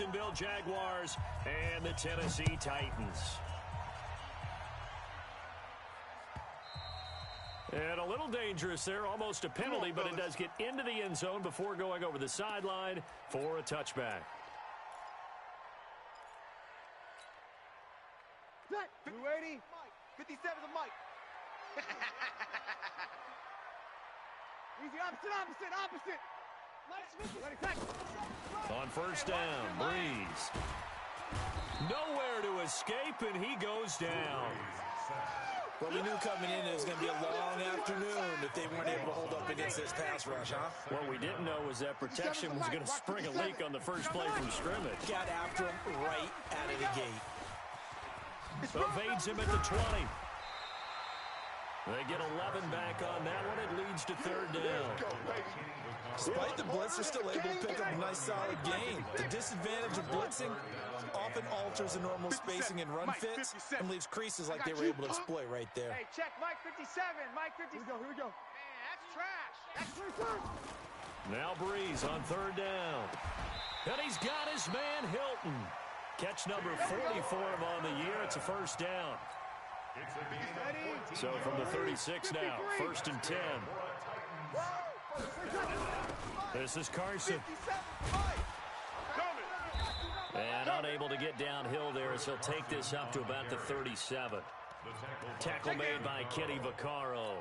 Jacksonville Jaguars and the Tennessee Titans. And a little dangerous there, almost a penalty, but it does get into the end zone before going over the sideline for a touchback. You ready? 57 to Mike. Easy, opposite. On first down, Breeze. Nowhere to escape, and he goes down. Well, we knew coming in it was going to be a long afternoon if they weren't able to hold up against this pass rush, huh? What we didn't know was that protection was going to spring a leak on the first play from scrimmage. Got after him right out of the gate. Evades him at the 20. They get 11 back on that one. It leads to third down. Despite the blitz, they're still able to pick up a nice solid gain. The disadvantage of blitzing often alters the normal spacing and run fits and leaves creases like they were able to exploit right there. Hey, check Mike 57. Mike 57. Here we go. Man, that's trash. Now Breeze on third down. And he's got his man Hilton. Catch number 40 for him on the year. It's a first down. So from the 36 now, first and 10. This is Carson. And unable to get downhill there as he'll take this up to about the 37. Tackle made by Kenny Vaccaro.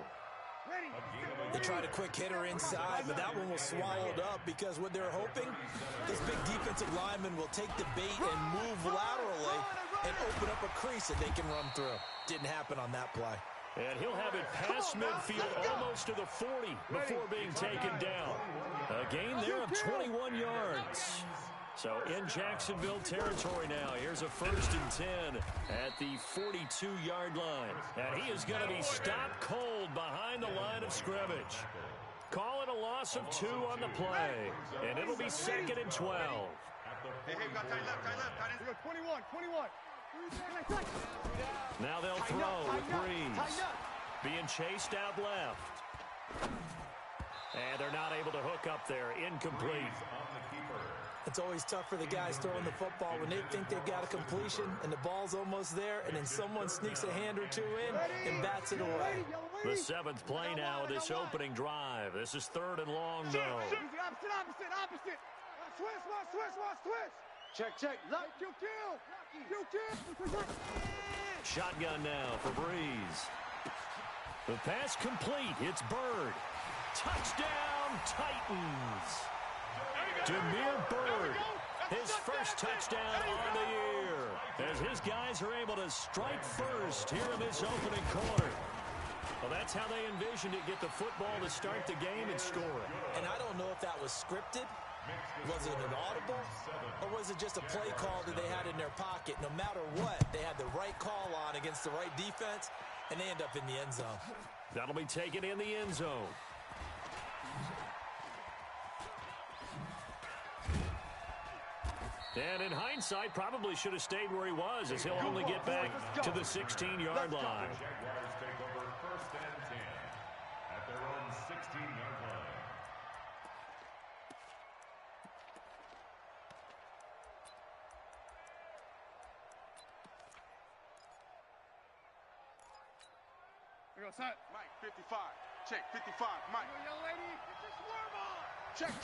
They tried a quick hitter inside, but that one was swallowed up because what they're hoping, this big defensive lineman will take the bait and move laterally and open up a crease that they can run through. Didn't happen on that play. And he'll have it past midfield almost to the 40 before being taken down. A gain there of 21 yards. So in Jacksonville territory now. Here's a first and 10 at the 42-yard line. And he is going to be stopped cold behind the line of scrimmage. Call it a loss of 2 on the play. And it'll be second and 12. Hey, we got tight left. 21. Now they'll throw with Breeze. Being chased out left. And they're not able to hook up there. Incomplete. It's always tough for the guys throwing the football when they think they've got a completion and the ball's almost there, and then someone sneaks a hand or two in and bats it away. The 7th play now of this opening drive. This is third and long, though. Opposite. Switch. Check. Kill. Shotgun now for Breeze. The pass complete. It's Bird. Touchdown, Titans. Demir Bird, his first touchdown on the year, as his guys are able to strike first here in this opening quarter. Well, that's how they envisioned it, get the football to start the game and score it. And I don't know if that was scripted, was it an audible, or was it just a play call that they had in their pocket? No matter what, they had the right call on against the right defense, and they end up in the end zone. That'll be taken in the end zone. And in hindsight, probably should have stayed where he was, as he'll only get back to the 16-yard line. Jaguars take over first and 10 at their own 16-yard line. We go, set. Mike, 55. Check, 55. Mike. Young lady, it's a swarm on. Check.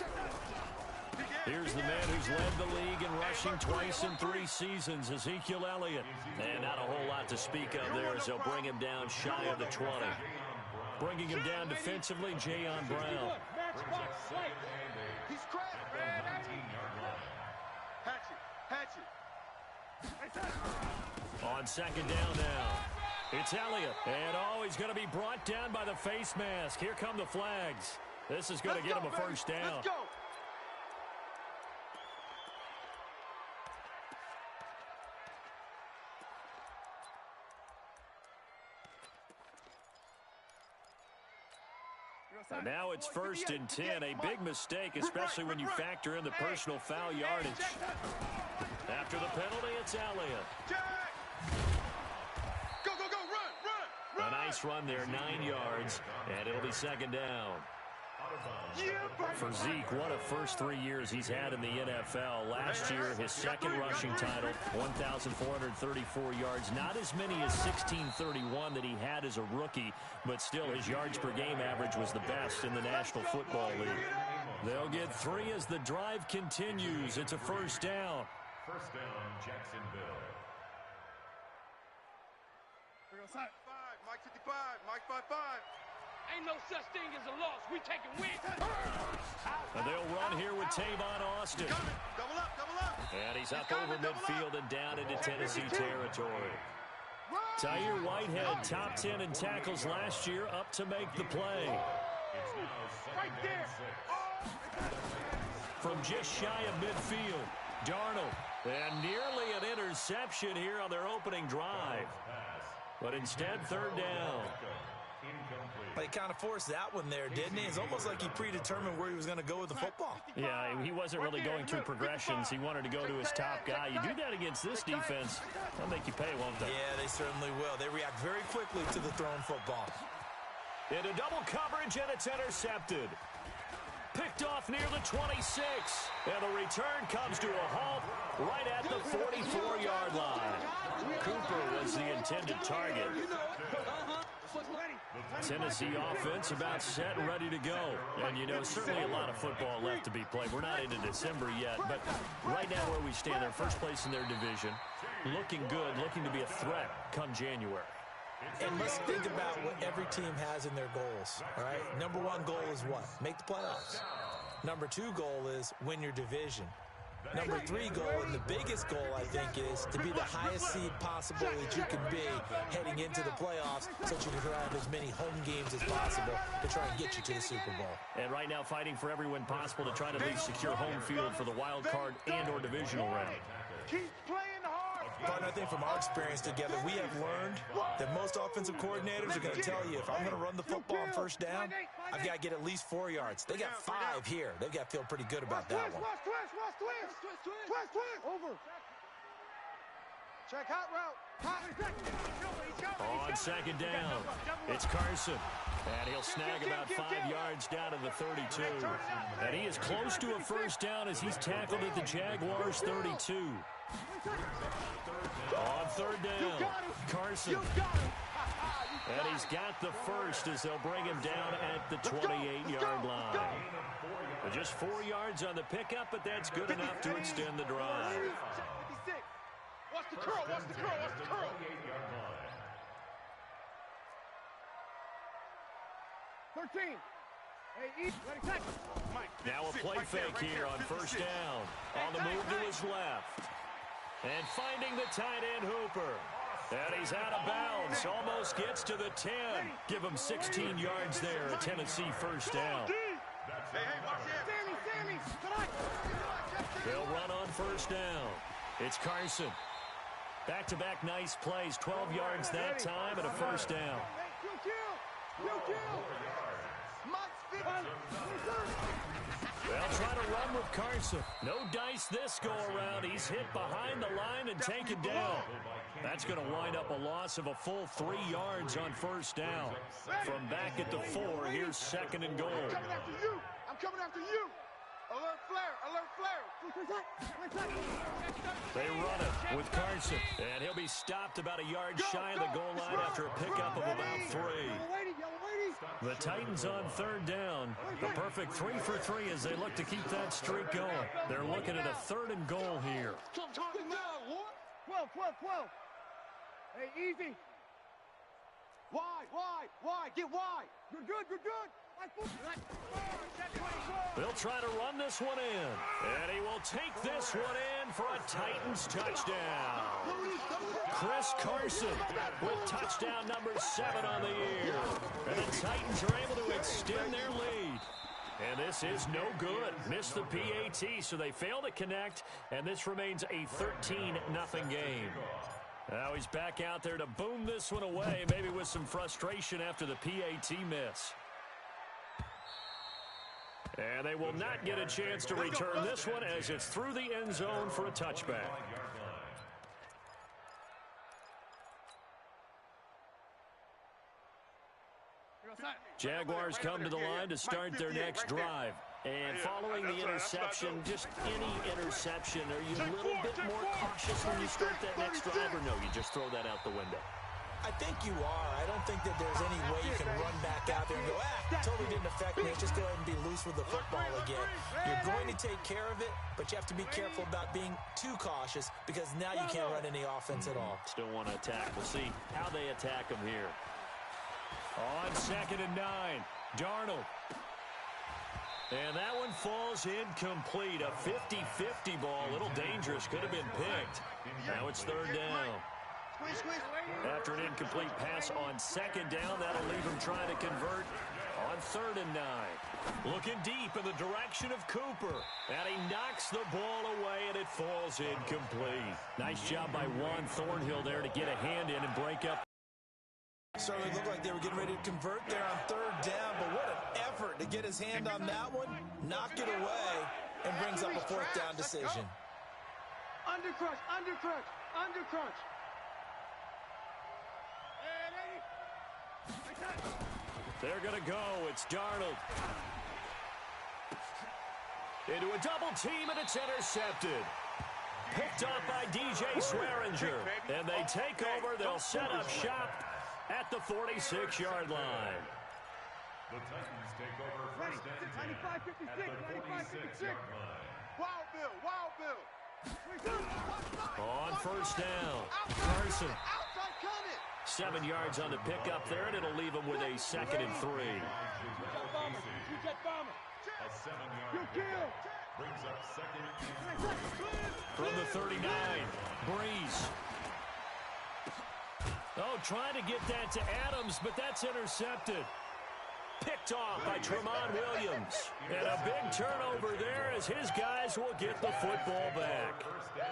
Here's the man who's led the league in rushing twice in 3 seasons, Ezekiel Elliott. And not a whole lot to speak of there as they'll bring him down shy of the 20. Bringing him down defensively, Jayon Brown. He's cracked. Hatchet. On second down now, it's Elliott. And he's going to be brought down by the face mask. Here come the flags. This is going to get him a first down. Let's go. And now it's first and 10. A big mistake, especially when you factor in the personal foul yardage. After the penalty, it's Elliott. Go, run. A nice run there, 9 yards, and it'll be second down. For Zeke, what a first 3 years he's had in the NFL. Last year, his second rushing title, 1,434 yards. Not as many as 1,631 that he had as a rookie, but still his yards per game average was the best in the National Football League. They'll get 3 as the drive continues. It's a first down. First down, Jacksonville. Mike 55, Mike 55. Ain't no such thing as a loss. We taking wins. And they'll run here with Tavon Austin. Double up. And he's up over midfield and down into Tennessee territory. Tyre Whitehead, top 10 in tackles last year, up to make the play. Right there. From just shy of midfield, Darnold. And nearly an interception here on their opening drive. But instead, third down. He kind of forced that one there, didn't he? It's almost like he predetermined where he was going to go with the football. Yeah, he wasn't really going through progressions. He wanted to go to his top guy. You do that against this defense, they'll make you pay, won't they? Yeah, they certainly will. They react very quickly to the thrown football. Into double coverage, and it's intercepted. Picked off near the 26. And the return comes to a halt right at the 44-yard line. Cooper was the intended target. Tennessee offense about set and ready to go. And, you know, certainly a lot of football left to be played. We're not into December yet, but right now where we stand, they're first place in their division. Looking good, looking to be a threat come January. And let's think about what every team has in their goals, all right? Number one goal is what? Make the playoffs. Number two goal is win your division. Number three goal, and the biggest goal, I think, is to be the highest seed possible that you can be heading into the playoffs so that you can have as many home games as possible to try and get you to the Super Bowl. And right now fighting for every win possible to try to at least secure home field for the wild card and or divisional round. Keep playing hard. Partner, I think from our experience together, we have learned that most offensive coordinators are going to tell you, if I'm going to run the football on first down, I've got to get at least 4 yards. They got 5 here. They've got to feel pretty good about that one. Twist. Over. Check hot route. On second down, it's Carson. And he'll snag about 5 yards down to the 32. And he is close to a first down as he's tackled at the Jaguars' 32. On third down, Carson. And he's got the first as they'll bring him down at the 28-yard line. But just 4 yards on the pickup, but that's good enough to extend the drive. Watch the curl. 13. Now a play fake here on first down. On the move to his left. And finding the tight end Hooper. And he's out of bounds. Almost gets to the 10. Give him 16 yards there. A Tennessee first down. They'll run on first down. It's Carson. Back-to-back nice plays. 12 yards that time and a first down. They'll try to run with Carson. No dice this go-around. He's hit behind the line and taken down. That's going to wind up a loss of a full 3 yards on first down. From back at the 4, here's second and goal. I'm coming after you. Alert flare. They run it with Carson. And he'll be stopped about a yard shy of the goal line after a pickup of about 3. The Titans on third down. A perfect 3 for 3 as they look to keep that streak going. They're looking at a third and goal here. 12. Hey, easy. Wide. Get wide. Good. They'll try to run this one in. And he will take this one in for a Titans touchdown. Chris Carson with touchdown number 7 on the year. And the Titans are able to extend their lead. And this is no good. Missed the PAT, so they fail to connect. And this remains a 13-0 game. Now he's back out there to boom this one away, maybe with some frustration after the PAT miss. And they will not get a chance to return this one as it's through the end zone for a touchback. Jaguars come to the line to start their next drive. And following the interception, just any interception, are you a little bit more cautious when you start that next drive, or no, you just throw that out the window? I think you are. I don't think that there's any way you can run back out there and go, totally didn't affect me. Just go ahead and be loose with the football again. You're going to take care of it, but you have to be careful about being too cautious because now you can't run any offense at all. Still want to attack. We'll see how they attack them here. On 2nd and 9, Darnold. And that one falls incomplete. A 50-50 ball. A little dangerous. Could have been picked. Now it's 3rd down. After an incomplete pass on 2nd down, that'll leave him trying to convert on 3rd and 9. Looking deep in the direction of Cooper. And he knocks the ball away, and it falls incomplete. Nice job by Juan Thornhill there to get a hand in and break up. Certainly looked like they were getting ready to convert there on 3rd down, but what an effort to get his hand on that one, knock it away, and brings up a 4th down decision. Undercrunch, undercrunch, undercrunch. They're going to go. It's Darnold. Into a double team, and it's intercepted. Picked up by DJ Swearinger. And they take over. They'll set up shop at the 46-yard line. The Titans take over first and 10 at the 46-yard line. Wild Bill, Wild Bill. On 1st down, Carson. Outside coming. 7 yards on the pickup there, and it'll leave them with a 2nd and 3. A 7-yard pickup brings up 2nd and 3. From the 39, Breeze. Oh, trying to get that to Adams, but that's intercepted. Picked off by Tramon Williams. And a big turnover there as his guys will get the football back. First and 10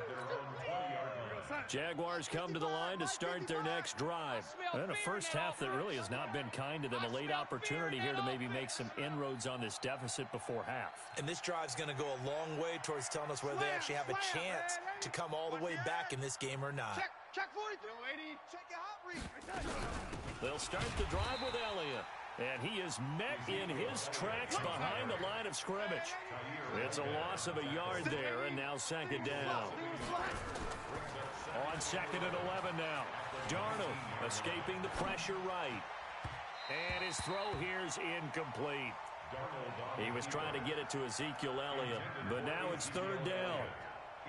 at their own 20-yard line. Jaguars come to the line to start their next drive. And a first half that really has not been kind to them. A late opportunity here to maybe make some inroads on this deficit before half. And this drive's going to go a long way towards telling us whether they actually have a chance to come all the way back in this game or not. Check 43, lady. Check your hot read. They'll start the drive with Elliott. And he is met in his tracks behind the line of scrimmage. It's a loss of a yard there, and now 2nd down. On 2nd and 11 now. Darnold escaping the pressure right. And his throw here's incomplete. He was trying to get it to Ezekiel Elliott, but now it's 3rd down.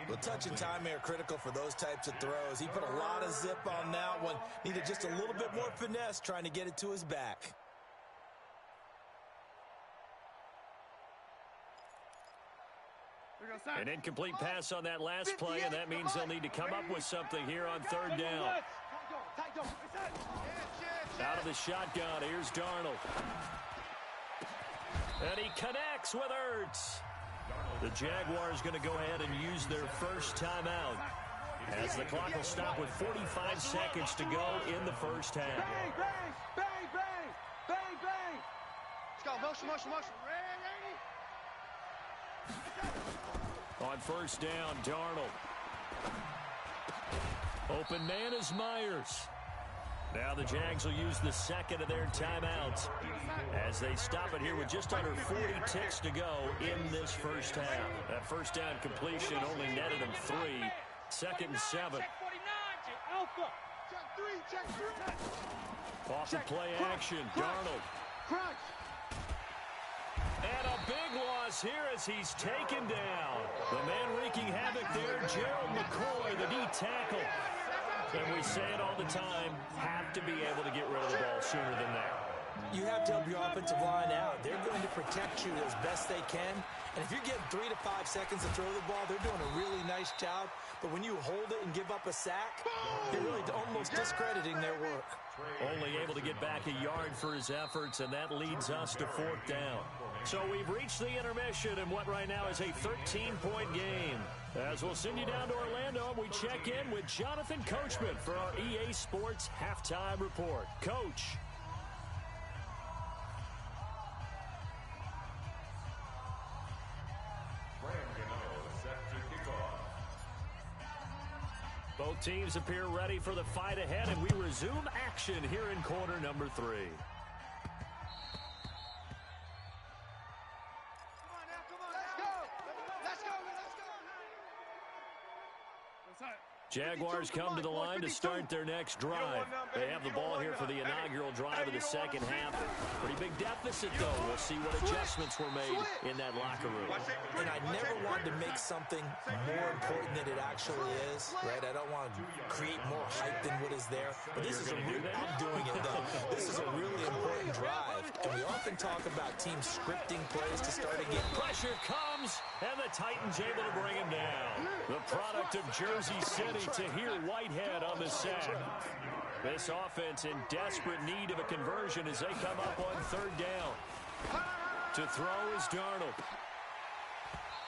Well, touch and time are critical for those types of throws. He put a lot of zip on that one. Needed just a little bit more finesse trying to get it to his back. An incomplete pass on that last play, and that means they'll need to come up with something here on 3rd down. Out of the shotgun, here's Darnold. And he connects with Ertz. The Jaguars going to go ahead and use their first timeout as the clock will stop with 45 seconds to go in the first half. Bang, bang, bang, bang, bang, bang. Let's go, motion, motion, motion. On 1st down, Darnold. Open man is Myers. Now the Jags will use the 2nd of their timeouts as they stop it here with just under 40 ticks to go in this first half. That 1st down completion only netted them 3. 2nd and 7. Off the play action, Darnold. And a big loss here as he's taken down. The man wreaking havoc there, Gerald McCoy, the D tackle. And we say it all the time, have to be able to get rid of the ball sooner than that. You have to help your offensive line out. They're going to protect you as best they can. And if you're getting 3 to 5 seconds to throw the ball, they're doing a really nice job. But when you hold it and give up a sack, you're really almost discrediting their work. Only able to get back a yard for his efforts, and that leads us to 4th down. So we've reached the intermission in what right now is a 13-point game. As we'll send you down to Orlando, and we check in with Jonathan Coachman for our EA Sports Halftime Report. Coach. Both teams appear ready for the fight ahead, and we resume action here in quarter number 3. Jaguars come to the line to start their next drive. They have the ball here for the inaugural drive of the second half. Pretty big deficit, though. We'll see what adjustments were made in that locker room. And I never wanted to make something more important than it actually is, right? I don't want to create more hype than what is there. But this is I'm doing it, though. This is a really important drive. And we often talk about teams scripting plays to start again. Pressure comes, and the Titans able to bring him down. The product of Jersey City to hear Whitehead on the sack. This offense in desperate need of a conversion as they come up on third down. To throw is Darnold.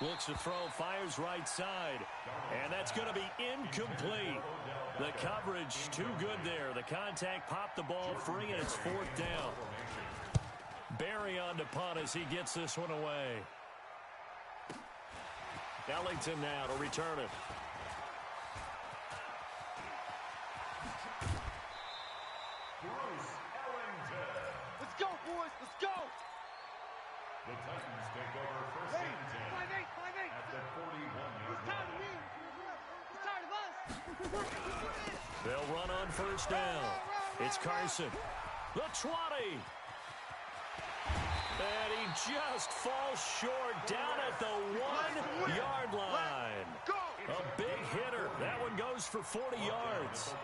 Looks to throw, fires right side. And that's going to be incomplete. The coverage too good there. The contact popped the ball free, and it's fourth down. Barry on to punt as he gets this one away. Ellington now to return it. Let's go, boys. Let's go. The Titans take over first and 10 at the 41-yard line. He's tired of us. They'll run on first down. It's Carson. The 20. And he just falls short down at the 1-yard line. A big hitter. That one goes for 40 yards.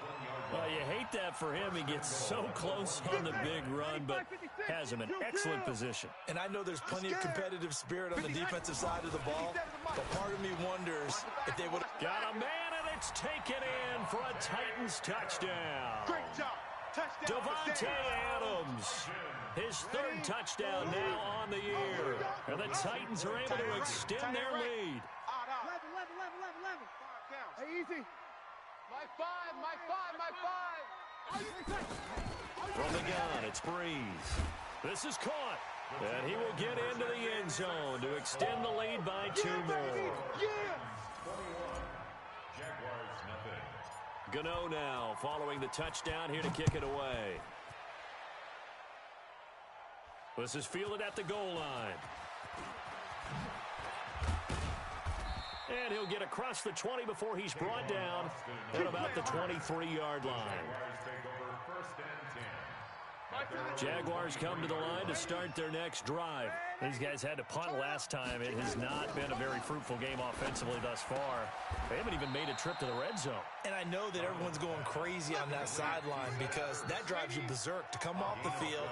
Well, you hate that for him. He gets so close on the big run, but has him in excellent position. And I know there's plenty of competitive spirit on the defensive side of the ball, but part of me wonders if they would have got a man, and it's taken in for a Titans touchdown. Great job. Touchdown. Devontae Adams. His third touchdown now on the year. And the Titans are able to extend their lead. 11. Hey, easy. My five. From the gun, it's Breeze. This is caught. And he will get into the end zone to extend the lead by 2 more. Jaguars nothing. Gano now following the touchdown here to kick it away. This is fielded at the goal line. And he'll get across the 20 before he's brought down at about the 23-yard line. Jaguars come to the line to start their next drive. These guys had to punt last time. It has not been a very fruitful game offensively thus far. They haven't even made a trip to the red zone. And I know that everyone's going crazy on that sideline because that drives you berserk to come off the field,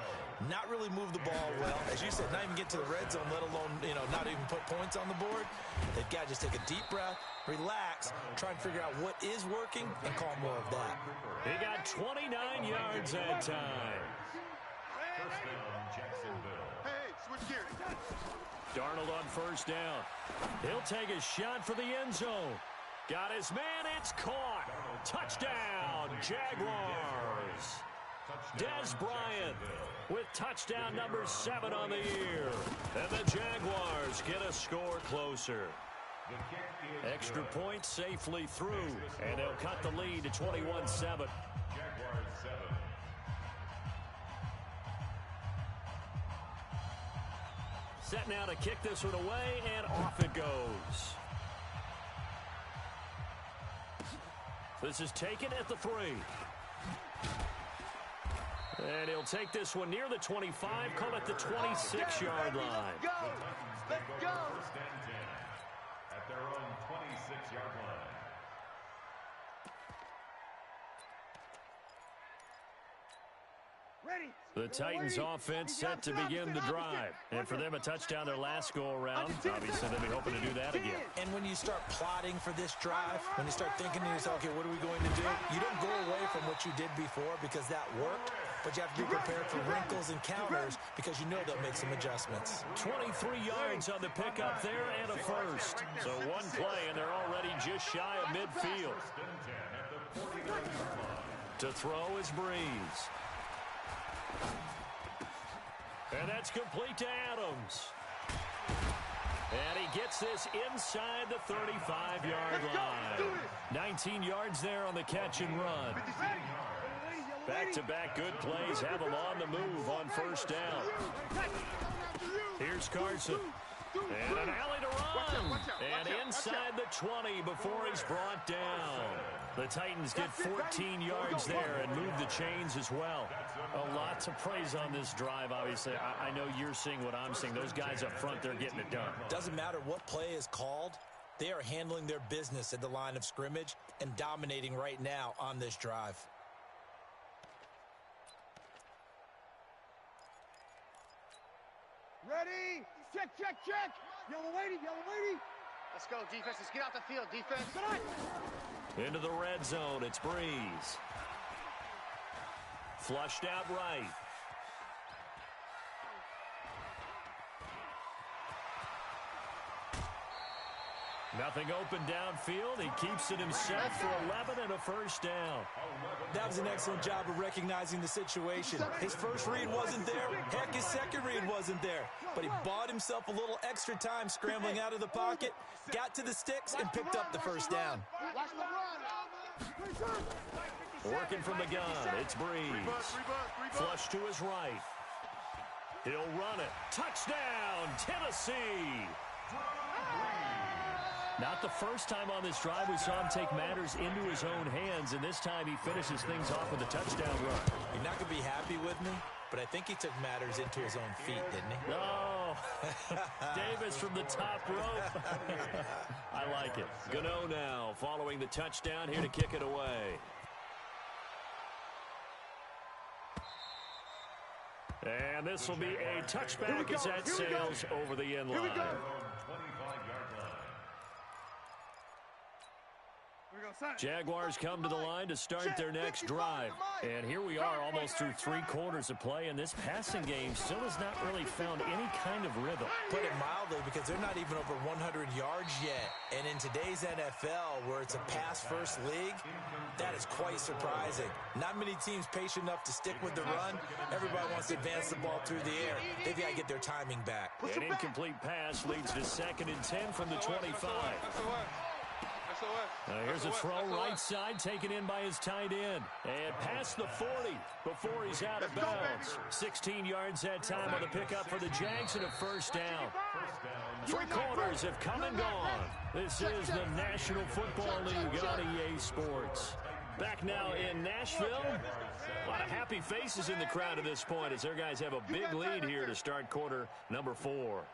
not really move the ball well. As you said, not even get to the red zone, let alone, not even put points on the board. They've got to just take a deep breath, relax, try and figure out what is working, and call more of that. He got 29 yards that time. First down, Jacksonville. Hey, switch gears. Darnold on first down. He'll take a shot for the end zone. Got his man, it's caught. Touchdown, Jaguars. Des Bryant with touchdown number 7 on the year. And the Jaguars get a score closer. Extra point safely through, and they'll cut the lead to 21-7. Jaguars 7. Set now to kick this one away, and off it goes. This is taken at the 3. And he'll take this one near the 25, call it the 26-yard line. Let's go. First and 10 at their own 26-yard line. The Titans offense set to begin the drive. And for them, a touchdown their last go-around. Obviously, they'll be hoping to do that again. And when you start plotting for this drive, when you start thinking to yourself, okay, what are we going to do? You don't go away from what you did before because that worked, but you have to be prepared for wrinkles and counters because you know they'll make some adjustments. 23 yards on the pickup there and a first. So one play, and they're already just shy of midfield. First and 10 at the 40-yard line. To throw is Breeze. And that's complete to Adams. And he gets this inside the 35-yard line. 19 yards there on the catch and run. Back-to-back good plays have him on the move on first down. Here's Carson. And an alley to run. And inside the 20 before he's brought down. The Titans get 14 yards there and move the chains as well. A lot to praise on this drive, obviously. I know you're seeing what I'm seeing. Those guys up front, they're getting it done. Doesn't matter what play is called. They are handling their business at the line of scrimmage and dominating right now on this drive. Ready? Check, check, check. Yellow lady, yellow lady. Let's go, defense. Let's get out the field, defense. Into the red zone, it's Breeze. Flushed out right. Nothing open downfield. He keeps it himself for 11 and a first down. That was an excellent job of recognizing the situation. His first read wasn't there. Heck, his second read wasn't there. But he bought himself a little extra time scrambling out of the pocket, got to the sticks, and picked up the first down. Working from the gun, it's Breeze. Flush to his right. He'll run it. Touchdown, Tennessee! Not the first time on this drive we saw him take matters into his own hands, and this time he finishes things off with a touchdown run. You're not going to be happy with me, but I think he took matters into his own feet, didn't he? No. Davis from the top rope. I like it. Gano now following the touchdown here to kick it away. And this will be a touchback as that sails over the end line. Jaguars come to the line to start their next drive. And here we are almost through 3 quarters of play, and this passing game still has not really found any kind of rhythm. Put it mildly, because they're not even over 100 yards yet. And in today's NFL, where it's a pass-first league, that is quite surprising. Not many teams patient enough to stick with the run. Everybody wants to advance the ball through the air. They've got to get their timing back. An incomplete pass leads to 2nd and 10 from the 25. Here's a throw right side taken in by his tight end. And past the 40 before he's out of bounds. 16 yards that time on the pickup for the Jags and a first down. 3 quarters have come and gone. This is the National Football League on EA Sports. Back now in Nashville. A lot of happy faces in the crowd at this point as their guys have a big lead here to start quarter number 4.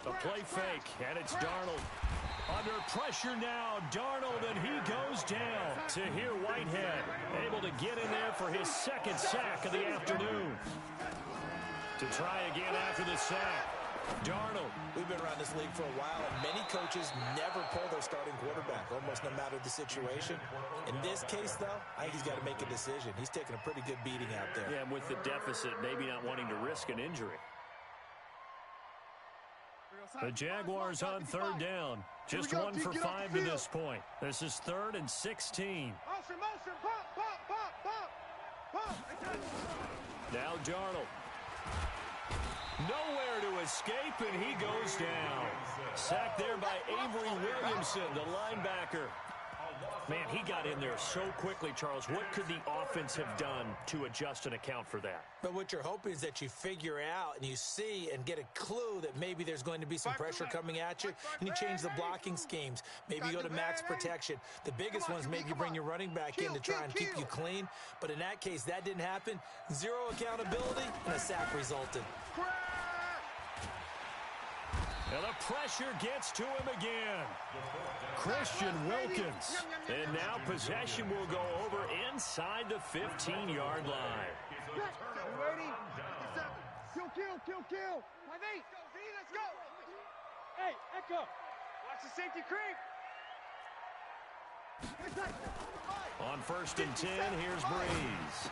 A play fake, and it's Darnold. Under pressure now, Darnold, and he goes down to hear Whitehead. Able to get in there for his 2nd sack of the afternoon. To try again after the sack. Darnold. We've been around this league for a while, and many coaches never pull their starting quarterback, almost no matter the situation. In this case, though, I think he's got to make a decision. He's taking a pretty good beating out there. Yeah, and with the deficit, maybe not wanting to risk an injury. The Jaguars on 3rd down. Just 1 for 5 to this point. This is 3rd and 16. Now Darnold. Nowhere to escape, and he goes down. Sacked there by Avery Williamson, the linebacker. Man, he got in there so quickly, Charles. What could the offense have done to adjust and account for that? But what you're hoping is that you figure out and you see and get a clue that maybe there's going to be some pressure coming at you, and you change the blocking schemes. Maybe you go to max protection. The biggest one is maybe you bring your running back in to try and keep you clean. But in that case, that didn't happen. 0 accountability, and a sack resulted. And the pressure gets to him again. Christian Wilkins. And now possession will go over inside the 15-yard line. Ready? Kill. 5-8. Let's go. Hey, Echo. Watch the safety creep. On 1st and 10, here's Breeze.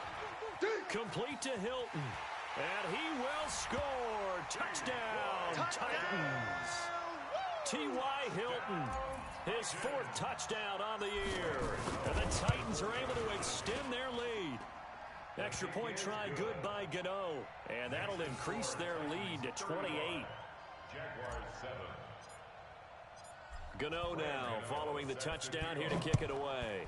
Complete to Hilton. And he will score. Touchdown, Titans. T.Y. Hilton, his 4th touchdown on the year. And the Titans are able to extend their lead. Extra point try good by Gano. And that'll increase their lead to 28. Gano now following the touchdown here to kick it away.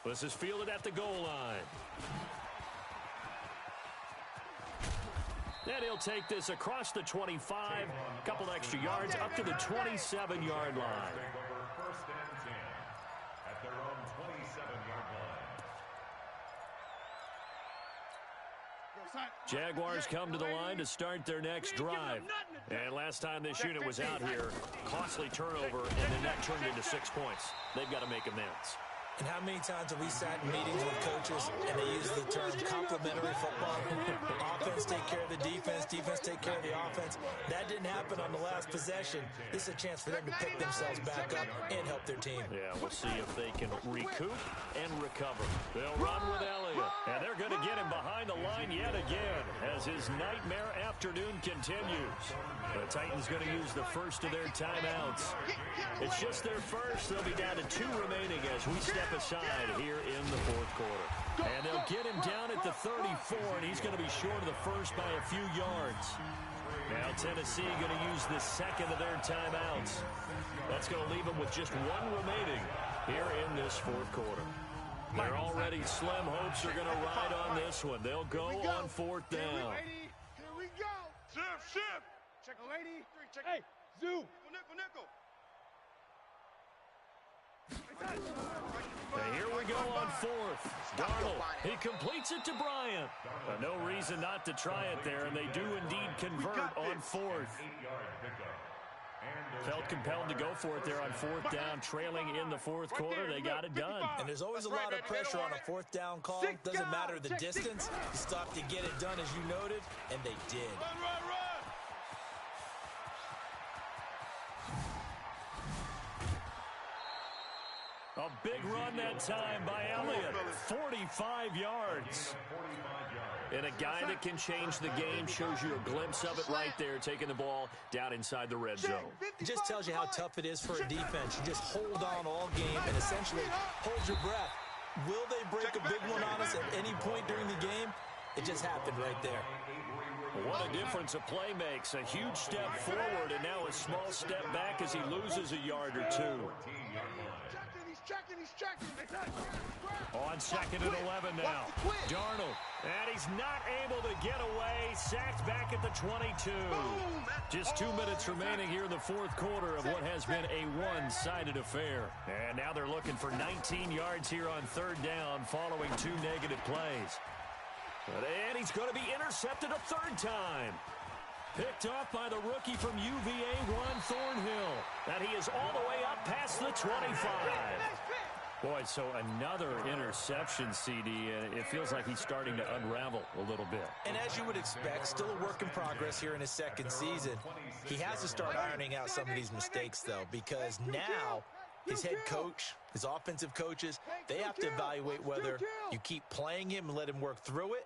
This is fielded at the goal line. And he'll take this across the 25, a couple extra yards up to the 27-yard line. First and 10 at their own 27-yard line. Jaguars come to the line to start their next drive. And last time this unit was out here, costly turnover, and then that turned into 6 points. They've got to make amends. And how many times have we sat in meetings with coaches and they use the term complementary football? Offense take care of the defense, defense take care of the offense. That didn't happen on the last possession. This is a chance for them to pick themselves back up and help their team. Yeah, we'll see if they can recoup and recover. They'll run with Elliott, and they're going to get him behind the line yet again as his nightmare afternoon continues. The Titans going to use the first of their timeouts. It's just their first. They'll be down to 2 remaining as we step aside here in the fourth quarter. And they'll get him down at the 34, and he's going to be short of the first by a few yards. Now Tennessee going to use the second of their timeouts. That's going to leave them with just 1 remaining here in this fourth quarter. Their already slim hopes are going to ride on this one. They'll go on 4th down. Here we go. Shift. Check the lady. Hey, Zoo. Nickel. And here we go on 4th. Darnold, he completes it to Bryant. No reason not to try it there, and they do indeed convert on 4th. Felt compelled to go for it there on 4th down, trailing in the 4th quarter. They got it done. And there's always a lot of pressure on a 4th down call. Doesn't matter the distance. You stop to get it done, as you noted, and they did. Run. A big run that time by Elliott. 45 yards. And a guy that can change the game, shows you a glimpse of it right there, taking the ball down inside the red zone. It just tells you how tough it is for a defense. You just hold on all game and essentially hold your breath. Will they break a big one on us at any point during the game? It just happened right there. What a difference a play makes. A huge step forward and now a small step back as he loses a yard or 2. He's checking. On 2nd and 11 now. Darnold. And he's not able to get away. Sacked back at the 22. Just 2 minutes remaining here in the 4th quarter of what has been a one-sided affair. And now they're looking for 19 yards here on 3rd down following 2 negative plays. And he's going to be intercepted a 3rd time. Picked off by the rookie from UVA, Ron Thornhill. And he is all the way up past the 25. Boy, so another interception, CD, and it feels like he's starting to unravel a little bit. And as you would expect, still a work in progress here in his 2nd season. He has to start ironing out some of these mistakes, though, because now his head coach, his offensive coaches, they have to evaluate whether you keep playing him and let him work through it,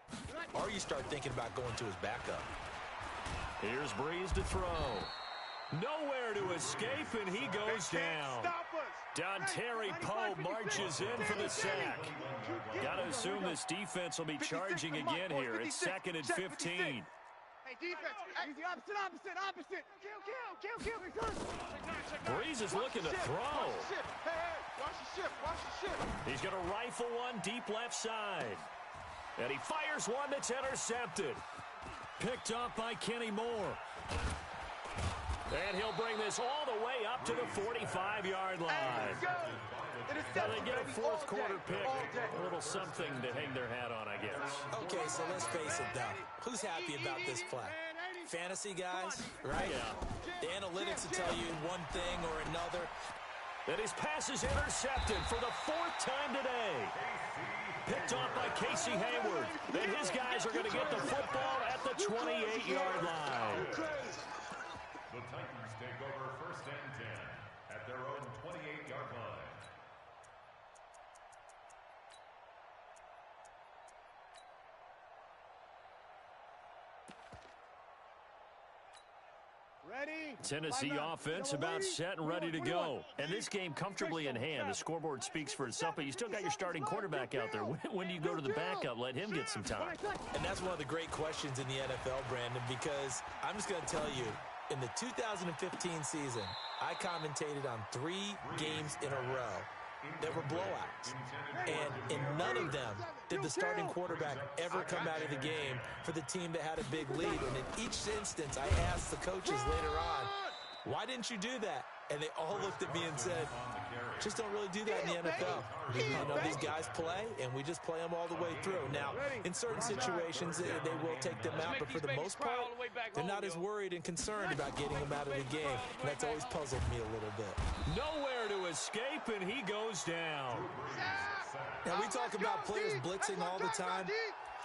or you start thinking about going to his backup. Here's Breeze to throw. Nowhere to escape, and he goes down. Dontari Poe marches in for the sack. Got to assume this defense will be charging again here. It's 2nd and 15. Hey, defense. Easy, opposite. Kill. Breeze is looking to throw. Hey, watch the shift. He's going to rifle one deep left side. And he fires one that's intercepted. Picked up by Kenny Moore. And he'll bring this all the way up to the 45-yard line. So they get a 4th quarter pick. A little something to hang their hat on, I guess. Okay, so let's face it, though. Who's happy about this play? Fantasy guys, right? Yeah. The analytics will tell you one thing or another. And his pass is intercepted for the 4th time today. Picked off by Casey Hayward. Then his guys are going to get the football at the 28-yard line. The Titans take over 1st and 10 at their own 28-yard line. Tennessee offense about set and ready to go. And this game comfortably in hand. The scoreboard speaks for itself, but you still got your starting quarterback out there. When do you go to the backup? Let him get some time. And that's one of the great questions in the NFL, Brandon, because I'm just going to tell you, in the 2015 season, I commentated on 3 games in a row. that were blowouts. And in none of them did the starting quarterback ever come out of the game for the team that had a big lead. And in each instance, I asked the coaches later on, why didn't you do that? And they all looked at me and said, just don't really do that in the NFL. You know, these guys play, and we just play them all the way through. Now, in certain situations, they will take them out, but for the most part, they're not as worried and concerned about getting them out of the game. And that's always puzzled me a little bit. Nowhere to escape, and he goes down. Now, we talk about players blitzing all the time.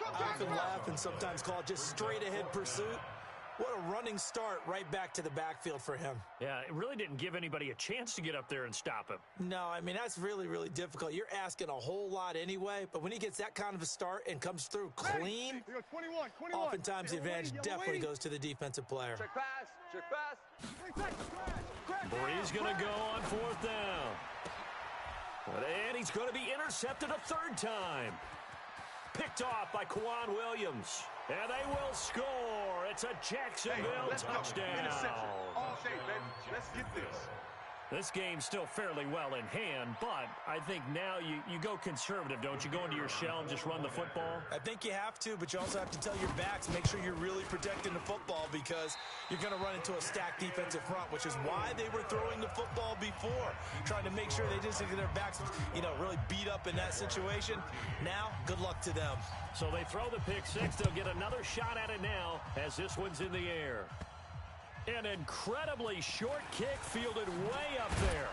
I often laugh and sometimes call it just straight-ahead pursuit. What a running start right back to the backfield for him. Yeah, it really didn't give anybody a chance to get up there and stop him. No, I mean, that's really, really difficult. You're asking a whole lot anyway, but when he gets that kind of a start and comes through clean, oftentimes the advantage definitely goes to the defensive player. Check pass. Bree's going to go on 4th down. And he's going to be intercepted a 3rd time. Picked off by Kwan Williams. And they will score. It's a Jacksonville touchdown. All day, baby. Let's get this. This game's still fairly well in hand, but I think now you go conservative, don't you? Go into your shell and just run the football? I think you have to, but you also have to tell your backs, make sure you're really protecting the football because you're going to run into a stacked defensive front, which is why they were throwing the football before, trying to make sure they just get their backs, really beat up in that situation. Now, good luck to them. So they throw the pick six. They'll get another shot at it now as this one's in the air. An incredibly short kick fielded way up there.